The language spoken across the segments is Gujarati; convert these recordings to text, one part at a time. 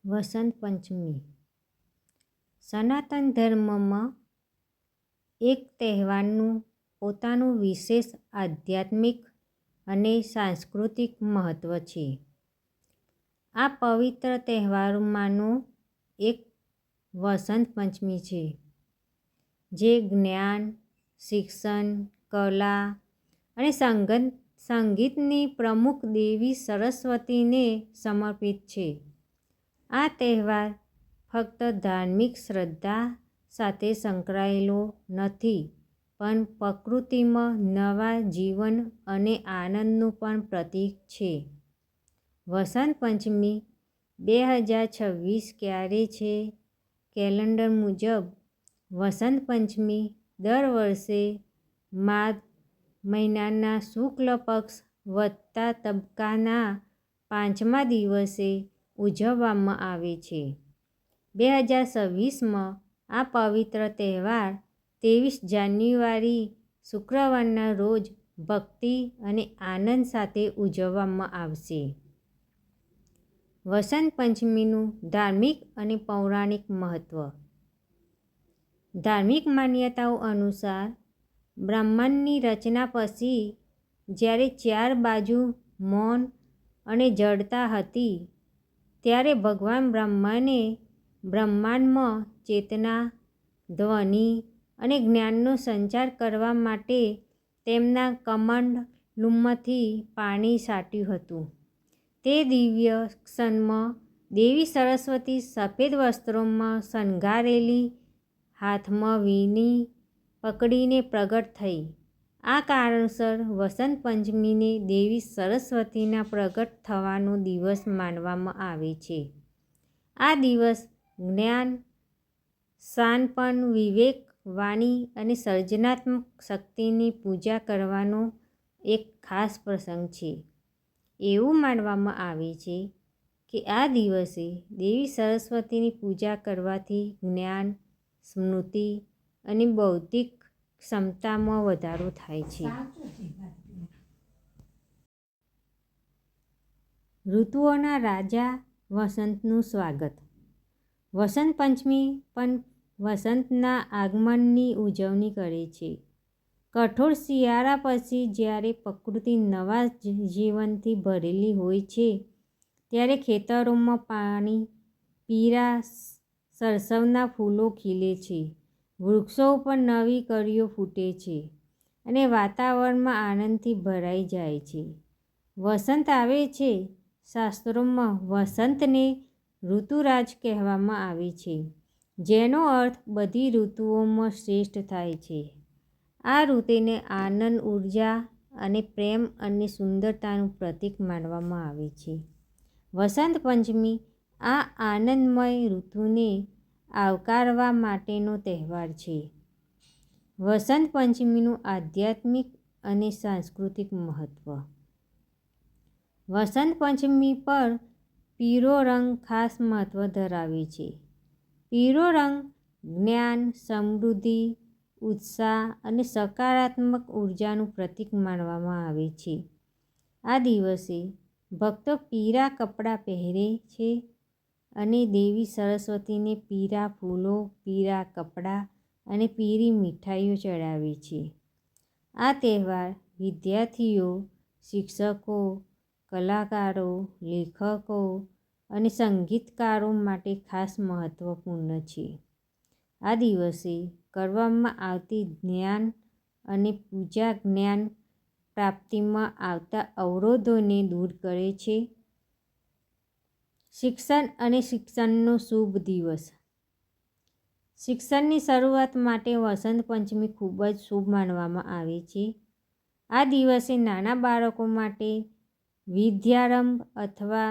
વસંત પંચમી સનાતન ધર્મમાં એક તહેવારનું પોતાનું વિશેષ આધ્યાત્મિક અને સાંસ્કૃતિક મહત્ત્વ છે. આ પવિત્ર તહેવારોમાંનો એક વસંત પંચમી છે, જે જ્ઞાન, શિક્ષણ, કલા અને સંગીતની પ્રમુખ દેવી સરસ્વતીને સમર્પિત છે. આ તહેવાર ફક્ત ધાર્મિક શ્રદ્ધા સાથે સંકળાયેલો નથી, પણ પ્રકૃતિમાં નવા જીવન અને આનંદનું પણ પ્રતીક છે. વસંત પંચમી 2026 ક્યારે છે? કેલેન્ડર મુજબ વસંત પંચમી દર વર્ષે માઘ મહિનાના શુક્લ પક્ષ વત્તા તબક્કાના 5મા દિવસે ઉજવવામાં આવે છે. 2026માં આ પવિત્ર તહેવાર 23 જાન્યુઆરી શુક્રવારના રોજ ભક્તિ અને આનંદ સાથે ઉજવવામાં આવશે. વસંત પંચમીનું ધાર્મિક અને પૌરાણિક મહત્ત્વ. ધાર્મિક માન્યતાઓ અનુસાર, બ્રહ્માંડની રચના પછી જ્યારે 4 બાજુ મૌન અને જડતા હતી, ત્યારે ભગવાન બ્રહ્માને બ્રહ્માંડમાં ચેતના, ધ્વનિ અને જ્ઞાનનો સંચાર કરવા માટે તેમના કમંડલુમાંથી પાણી છાંટ્યું હતું. તે દિવ્ય ક્ષણમાં દેવી સરસ્વતી સફેદ વસ્ત્રોમાં શણગારેલી, હાથમાં વીણી પકડીને પ્રગટ થઈ. આ કારણસર વસંત પંચમીને દેવી સરસ્વતીના પ્રગટ થવાનો દિવસ માનવામાં આવે છે. આ દિવસ જ્ઞાન, શાણપણ, વિવેક, વાણી અને સર્જનાત્મક શક્તિની પૂજા કરવાનો એક ખાસ પ્રસંગ છે. એવું માનવામાં આવે છે કે આ દિવસે દેવી સરસ્વતીની પૂજા કરવાથી જ્ઞાન, સ્મૃતિ અને બૌદ્ધિક ક્ષમતામાં વધારો થાય છે. ઋતુઓના રાજા વસંતનું સ્વાગત. વસંત પંચમી પણ વસંતના આગમનની ઉજવણી કરે છે. કઠોર શિયાળા પછી જ્યારે પ્રકૃતિ નવા જીવનથી ભરેલી હોય છે, ત્યારે ખેતરોમાં પાણી, પીળા સરસવના ફૂલો ખીલે છે, વૃક્ષો ઉપર નવી કળીઓ ફૂટે છે અને વાતાવરણમાં આનંદથી ભરાઈ જાય છે. વસંત આવે છે. શાસ્ત્રોમાં વસંતને ઋતુરાજ કહેવામાં આવે છે, જેનો અર્થ બધી ઋતુઓમાં શ્રેષ્ઠ થાય છે. આ ઋતુને આનંદ, ઉર્જા અને પ્રેમ અને સુંદરતાનું પ્રતીક માનવામાં આવે છે. વસંત પંચમી આ આનંદમય ઋતુને આવકારવા માટેનો તહેવાર છે. વસંત પંચમીનું આધ્યાત્મિક અને સાંસ્કૃતિક મહત્ત્વ. વસંત પંચમી પર પીળો રંગ ખાસ મહત્ત્વ ધરાવે છે. પીળો રંગ જ્ઞાન, સમૃદ્ધિ, ઉત્સાહ અને સકારાત્મક ઉર્જાનું પ્રતીક માનવામાં આવે છે. આ દિવસે ભક્તો પીળા કપડાં પહેરે છે અને દેવી સરસ્વતીને પીળા ફૂલો, પીળા કપડાં અને પીળી મીઠાઈઓ ચડાવે છે. આ તહેવાર વિદ્યાર્થીઓ, શિક્ષકો, કલાકારો, લેખકો અને સંગીતકારો માટે ખાસ મહત્વપૂર્ણ છે. આ દિવસે કરવામાં આવતી ધ્યાન અને પૂજા જ્ઞાન પ્રાપ્તિમાં આવતા અવરોધોને દૂર કરે છે. શિક્ષણ અને શિક્ષણનો શુભ દિવસ. શિક્ષણની શરૂઆત માટે વસંત પંચમી ખૂબ જ શુભ માનવામાં આવે છે. આ દિવસે નાના બાળકો માટે વિદ્યારંભ અથવા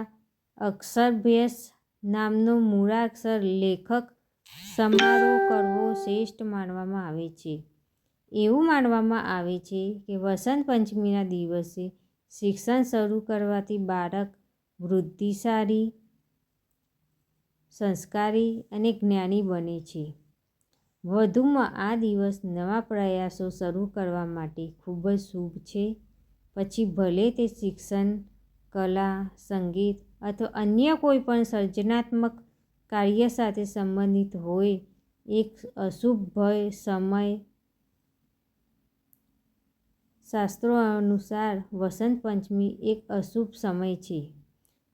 અક્ષરાભ્યાસ નામનો મૂળાક્ષર લેખક સમારોહ કરવો શ્રેષ્ઠ માનવામાં આવે છે. એવું માનવામાં આવે છે કે વસંત પંચમીના દિવસે શિક્ષણ શરૂ કરવાથી બાળક બુદ્ધિશાળી, સંસ્કારી અને જ્ઞાની બને છે. વધુમાં, આ દિવસ નવા પ્રયાસો શરૂ કરવા માટે ખૂબ જ શુભ છે, પછી ભલે તે શિક્ષણ, કલા, સંગીત અથવા અન્ય કોઈ પણ સર્જનાત્મક કાર્ય સાથે સંબંધિત હોય એક અશુભ ભય સમય. શાસ્ત્રો અનુસાર વસંત પંચમી એક અશુભ સમય છે.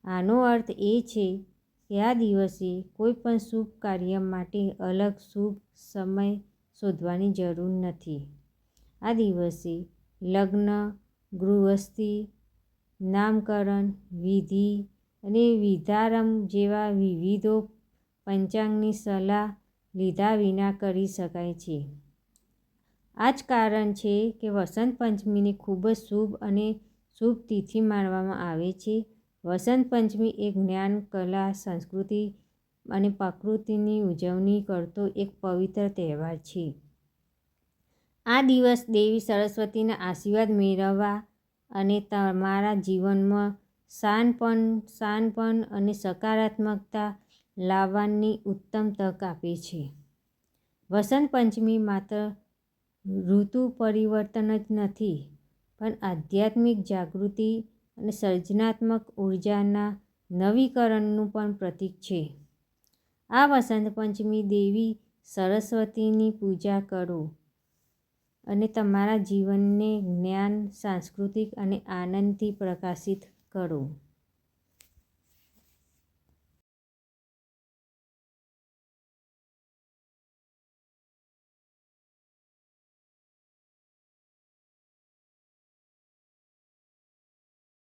આનો અર્થ એ છે કે આ દિવસે કોઈ પણ શુભ કાર્ય માટે અલગ શુભ સમય શોધવાની જરૂર નથી. આ દિવસે લગ્ન, ગૃહસ્થી, નામકરણ, વિધિ અને વિધારંભ જેવા વિવિધો પંચાંગની સલાહ લીધા વિના કરી શકાય છે. આ જ કારણ છે કે વસંત પંચમીને ખૂબ જ શુભ અને શુભ તિથિ માનવામાં આવે છે. વસંત પંચમી એ જ્ઞાન, કલા, સંસ્કૃતિ અને પ્રકૃતિની ઉજવણી કરતો એક પવિત્ર તહેવાર છે. આ દિવસ દેવી સરસ્વતીના આશીર્વાદ મેળવવા અને તમારા જીવનમાં શાનપન અને સકારાત્મકતા લાવવાની ઉત્તમ તક આપે છે. વસંત પંચમી માત્ર ઋતુ પરિવર્તન જ નથી, પણ આધ્યાત્મિક જાગૃતિ અને સર્જનાત્મક ઉર્જાના નવીકરણનું પણ પ્રતીક છે. આ વસંત પંચમી દેવી સરસ્વતીની પૂજા કરો અને તમારા જીવનને જ્ઞાન, સાંસ્કૃતિક અને આનંદથી પ્રકાશિત કરો.